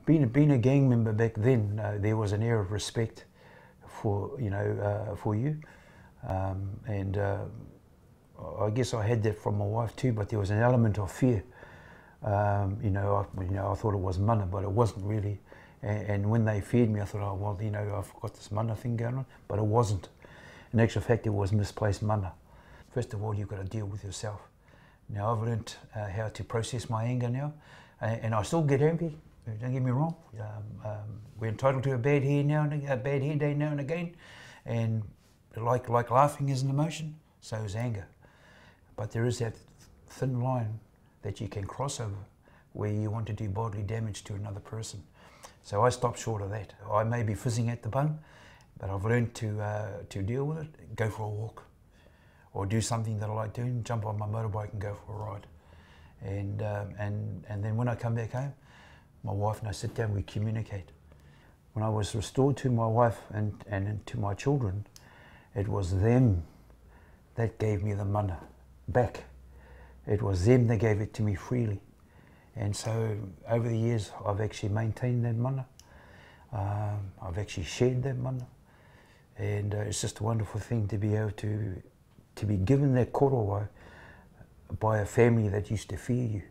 being a gang member back then, there was an air of respect for for you, and I guess I had that from my wife too. But there was an element of fear. I thought it was mana, but it wasn't really. And when they feared me, I thought, oh well, I've got this mana thing going on, but it wasn't. In actual fact, it was misplaced mana. First of all, you've got to deal with yourself. Now I've learnt how to process my anger now, and I still get angry. Don't get me wrong. We're entitled to a bad hair day now and again, and like laughing is an emotion, so is anger. But there is that thin line that you can cross over where you want to do bodily damage to another person. So I stop short of that. I may be fizzing at the bung, but I've learned to deal with it. Go for a walk, or do something that I like doing. Jump on my motorbike and go for a ride. And then when I come back home, my wife and I sit down. We communicate. When I was restored to my wife and to my children, it was them that gave me the mana back. It was them that gave it to me freely. And so over the years, I've actually maintained that mana. I've actually shared that mana. And it's just a wonderful thing to be able to be given that korowa by a family that used to fear you.